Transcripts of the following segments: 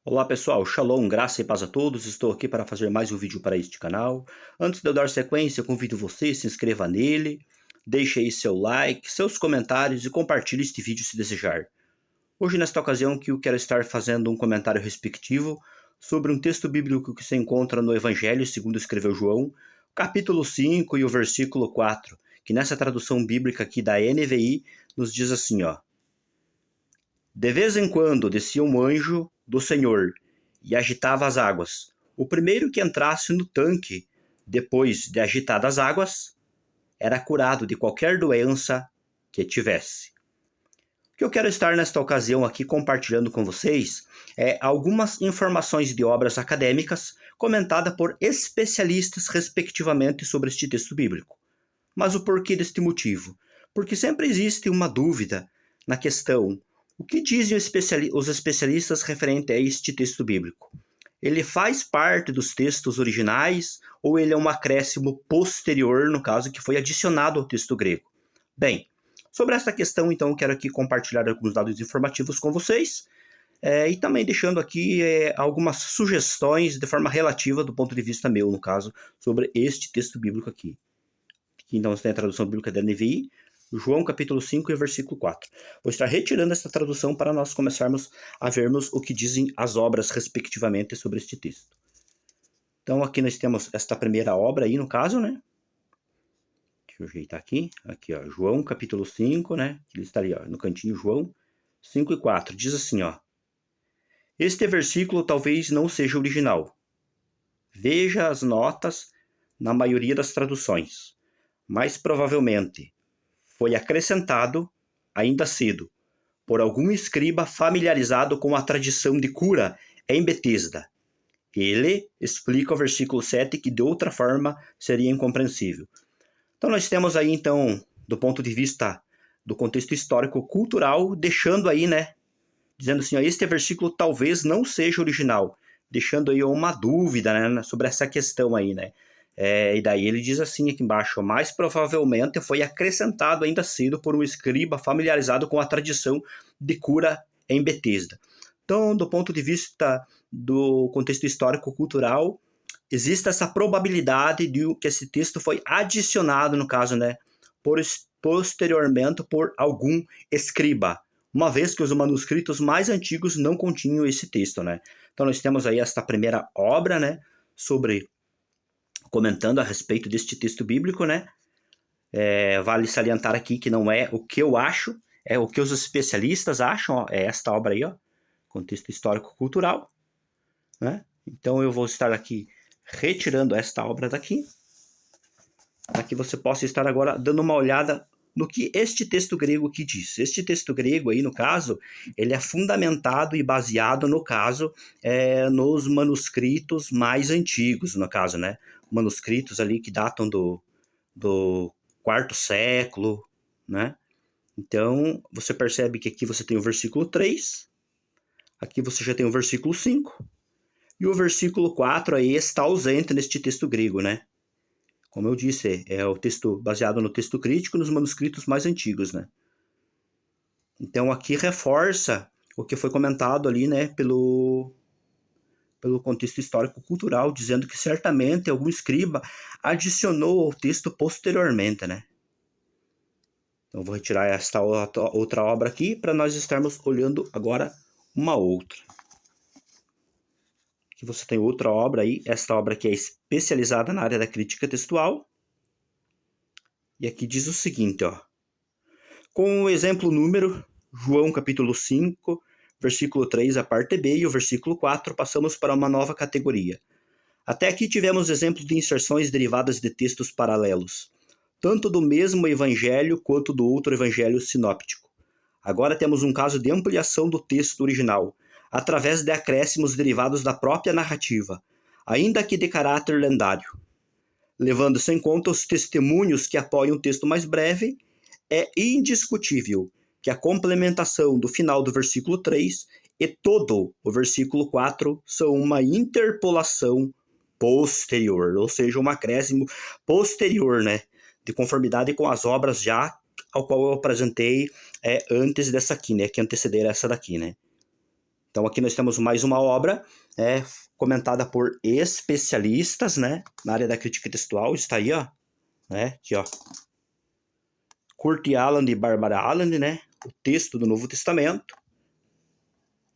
Olá pessoal, Shalom, graça e paz a todos. Estou aqui para fazer mais um vídeo para este canal. Antes de eu dar sequência, eu convido você, se inscreva nele, deixe aí seu like, seus comentários e compartilhe este vídeo se desejar. Hoje, nesta ocasião, que eu quero estar fazendo um comentário respectivo sobre um texto bíblico que se encontra no Evangelho segundo escreveu João, capítulo 5 e o versículo 4, que nessa tradução bíblica aqui da NVI nos diz assim, ó: De vez em quando descia um anjo do Senhor e agitava as águas. O primeiro que entrasse no tanque, depois de agitadas as águas, era curado de qualquer doença que tivesse. O que eu quero estar nesta ocasião aqui compartilhando com vocês é algumas informações de obras acadêmicas comentadas por especialistas respectivamente sobre este texto bíblico. Mas o porquê deste motivo? Porque sempre existe uma dúvida na questão: o que dizem os especialistas referente a este texto bíblico? Ele faz parte dos textos originais ou ele é um acréscimo posterior, no caso, que foi adicionado ao texto grego? Bem, sobre essa questão, então, eu quero aqui compartilhar alguns dados informativos com vocês e também deixando aqui algumas sugestões de forma relativa do ponto de vista meu, no caso, sobre este texto bíblico aqui. Aqui, então, você tem a tradução bíblica da NVI, João capítulo 5 e versículo 4. Vou estar retirando essa tradução para nós começarmos a vermos o que dizem as obras respectivamente sobre este texto. Então aqui nós temos esta primeira obra aí no caso, né? Deixa eu ajeitar aqui. Aqui, ó, João capítulo 5, né? Ele está ali, ó, no cantinho, João 5 e 4. Diz assim, ó: Este versículo talvez não seja original. Veja as notas na maioria das traduções. Mas provavelmente foi acrescentado, ainda cedo, por algum escriba familiarizado com a tradição de cura em Betesda. Ele explica o versículo 7 que de outra forma seria incompreensível. Então nós temos aí, então, do ponto de vista do contexto histórico-cultural, deixando aí, né, dizendo assim, ó, este versículo talvez não seja original, deixando aí uma dúvida, né, sobre essa questão aí, né. E daí ele diz assim aqui embaixo: mais provavelmente foi acrescentado ainda cedo por um escriba familiarizado com a tradição de cura em Betesda. Então, do ponto de vista do contexto histórico-cultural, existe essa probabilidade de que esse texto foi adicionado, no caso, né, posteriormente por algum escriba, uma vez que os manuscritos mais antigos não continham esse texto, né. Então, nós temos aí esta primeira obra, né, comentando a respeito deste texto bíblico, né? Vale salientar aqui que não é o que eu acho, é o que os especialistas acham, ó, é esta obra aí, ó, contexto histórico-cultural, né? Então eu vou estar aqui retirando esta obra daqui, para que você possa estar agora dando uma olhada no que este texto grego aqui diz. Este texto grego aí, no caso, ele é fundamentado e baseado, no caso, nos manuscritos mais antigos, no caso, né? Manuscritos ali que datam do quarto século, né? Então, você percebe que aqui você tem o versículo 3, aqui você já tem o versículo 5, e o versículo 4 aí está ausente neste texto grego, né? Como eu disse, é o texto baseado no texto crítico nos manuscritos mais antigos, né? Então aqui reforça o que foi comentado ali, né, pelo contexto histórico-cultural, dizendo que certamente algum escriba adicionou ao texto posteriormente, né? Então vou retirar esta outra obra aqui para nós estarmos olhando agora uma outra. Aqui você tem outra obra aí, esta obra aqui é especializada na área da crítica textual. E aqui diz o seguinte, ó: com o exemplo número, João capítulo 5, versículo 3, a parte B, e o versículo 4, passamos para uma nova categoria. Até aqui tivemos exemplos de inserções derivadas de textos paralelos, tanto do mesmo evangelho quanto do outro evangelho sinóptico. Agora temos um caso de ampliação do texto original, através de acréscimos derivados da própria narrativa, ainda que de caráter lendário. Levando-se em conta os testemunhos que apoiam o texto mais breve, é indiscutível que a complementação do final do versículo 3 e todo o versículo 4 são uma interpolação posterior, ou seja, um acréscimo posterior, né, de conformidade com as obras já ao qual eu apresentei antes dessa aqui, né, que antecederam essa daqui, né. Então aqui nós temos mais uma obra comentada por especialistas, né, na área da crítica textual. Está aí, ó, né, aqui, ó, Kurt Aland e Barbara Aland, né, o texto do Novo Testamento.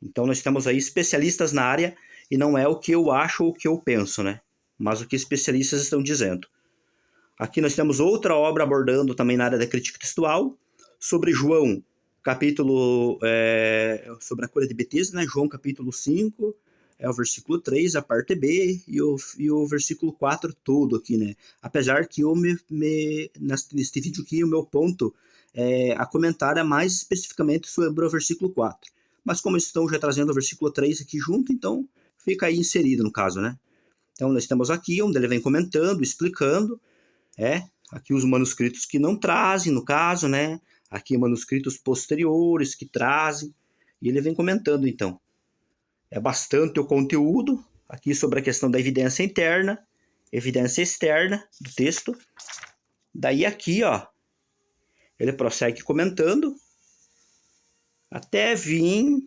Então nós temos aí especialistas na área e não é o que eu acho ou o que eu penso, né, mas o que especialistas estão dizendo. Aqui nós temos outra obra abordando também na área da crítica textual, sobre João, capítulo, sobre a cura de Betesda, né? João capítulo 5, o versículo 3, a parte B, e o versículo 4 todo aqui, né? Apesar que neste vídeo aqui, o meu ponto a comentar é mais especificamente sobre o versículo 4. Mas como estão já trazendo o versículo 3 aqui junto, então fica aí inserido no caso, né? Então nós estamos aqui, onde ele vem comentando, explicando, aqui os manuscritos que não trazem, no caso, né? Aqui manuscritos posteriores que trazem, e ele vem comentando, então. É bastante o conteúdo, aqui sobre a questão da evidência interna, evidência externa do texto. Daí aqui, ó, ele prossegue comentando, até vir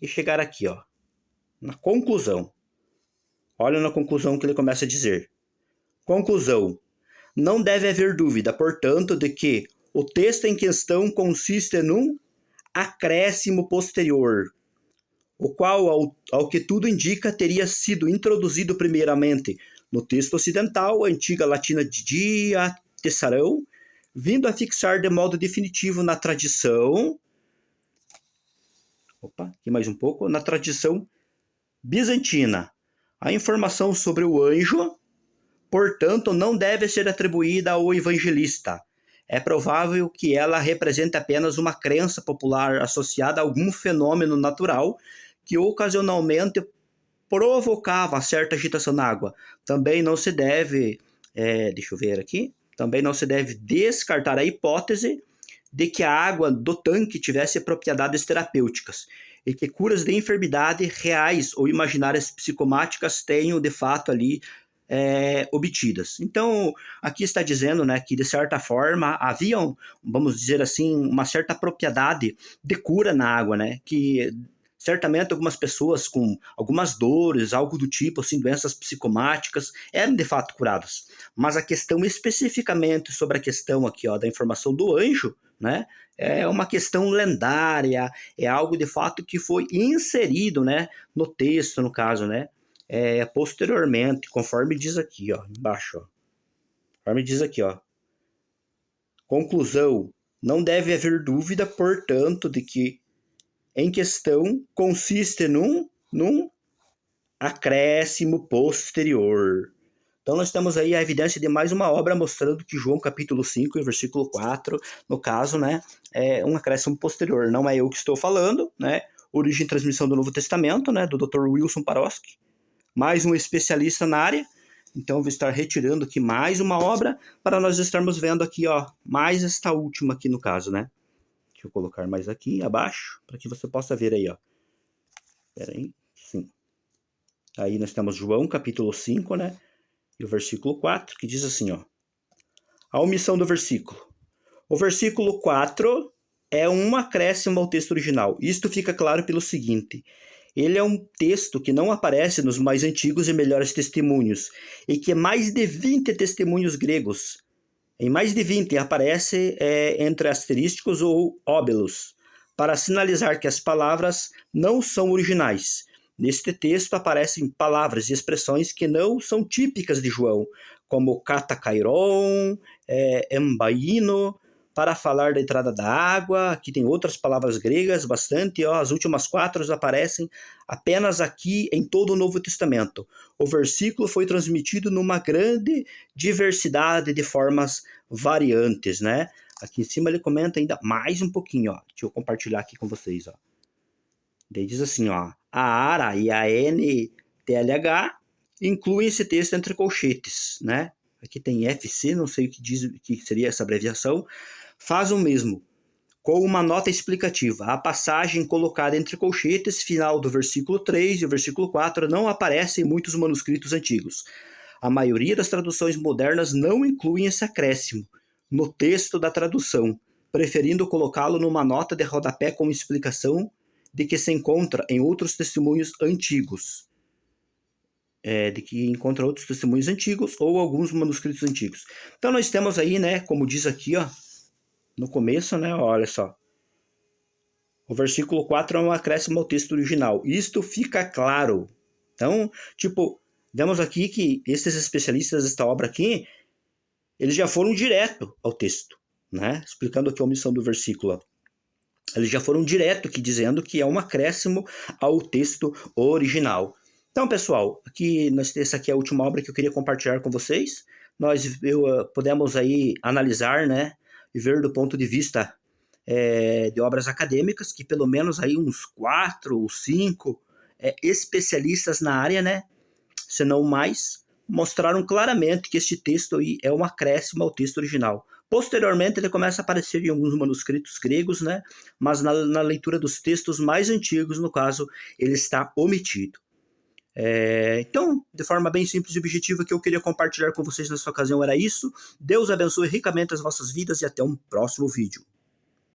e chegar aqui, ó, na conclusão. Olha na conclusão que ele começa a dizer. Conclusão. Não deve haver dúvida, portanto, de que o texto em questão consiste num acréscimo posterior, o qual, ao que tudo indica, teria sido introduzido primeiramente no texto ocidental, a antiga latina diatessarão, vindo a fixar de modo definitivo na tradição... aqui mais um pouco. Na tradição bizantina. A informação sobre o anjo, portanto, não deve ser atribuída ao evangelista. É provável que ela represente apenas uma crença popular associada a algum fenômeno natural que ocasionalmente provocava certa agitação na água. Também não se deve, também não se deve descartar a hipótese de que a água do tanque tivesse propriedades terapêuticas e que curas de enfermidade reais ou imaginárias psicomáticas tenham, de fato, ali obtidas. Então, aqui está dizendo, né, que de certa forma haviam, vamos dizer assim, uma certa propriedade de cura na água, né, que certamente algumas pessoas com algumas dores, algo do tipo, assim, doenças psicomáticas, eram de fato curadas. Mas a questão especificamente sobre a questão aqui, ó, da informação do anjo, né, é uma questão lendária, é algo de fato que foi inserido, né, no texto, no caso, né, posteriormente, conforme diz aqui, ó, embaixo, ó. Conforme diz aqui, ó. Conclusão. Não deve haver dúvida, portanto, de que em questão consiste num acréscimo posterior. Então nós temos aí a evidência de mais uma obra mostrando que João capítulo 5 e versículo 4, no caso, né, é um acréscimo posterior. Não é eu que estou falando, né? Origem e transmissão do Novo Testamento, né, do Dr. Wilson Paroski. Mais um especialista na área. Então vou estar retirando aqui mais uma obra para nós estarmos vendo aqui, ó, mais esta última aqui no caso, né? Deixa eu colocar mais aqui abaixo para que você possa ver aí, ó. Espera aí, sim. Aí nós temos João capítulo 5, né? E o versículo 4, que diz assim, ó. A omissão do versículo. O versículo 4 é um acréscimo ao texto original. Isto fica claro pelo seguinte: ele é um texto que não aparece nos mais antigos e melhores testemunhos, e que mais de 20 testemunhos gregos, em mais de 20 aparece entre asterísticos ou óbelos, para sinalizar que as palavras não são originais. Neste texto aparecem palavras e expressões que não são típicas de João, como katakairon, embaino, para falar da entrada da água. Aqui tem outras palavras gregas, bastante. Ó, as últimas 4 aparecem apenas aqui em todo o Novo Testamento. O versículo foi transmitido numa grande diversidade de formas variantes, né? Aqui em cima ele comenta ainda mais um pouquinho, ó. Deixa eu compartilhar aqui com vocês, ó. Ele diz assim, ó. A ARA e a NTLH incluem esse texto entre colchetes, né? Aqui tem FC, não sei o que diz, que seria essa abreviação. Faz o mesmo, com uma nota explicativa. A passagem colocada entre colchetes, final do versículo 3 e o versículo 4, não aparece em muitos manuscritos antigos. A maioria das traduções modernas não incluem esse acréscimo no texto da tradução, preferindo colocá-lo numa nota de rodapé como explicação de que se encontra em outros testemunhos antigos. De que encontra outros testemunhos antigos ou alguns manuscritos antigos. Então nós temos aí, né, como diz aqui, ó, no começo, né, olha só. O versículo 4 é um acréscimo ao texto original. Isto fica claro. Então, tipo, vemos aqui que esses especialistas desta obra aqui, eles já foram direto ao texto, né? Explicando aqui a omissão do versículo. Eles já foram direto aqui dizendo que é um acréscimo ao texto original. Então, pessoal, essa aqui é a última obra que eu queria compartilhar com vocês. Podemos aí analisar, né, e ver do ponto de vista de obras acadêmicas, que pelo menos aí uns 4 ou 5 especialistas na área, né, se não mais, mostraram claramente que este texto aí é um acréscimo ao texto original. Posteriormente, ele começa a aparecer em alguns manuscritos gregos, né, mas na leitura dos textos mais antigos, no caso, ele está omitido. Então, de forma bem simples e objetiva, que eu queria compartilhar com vocês nessa ocasião era isso. Deus abençoe ricamente as vossas vidas e até um próximo vídeo.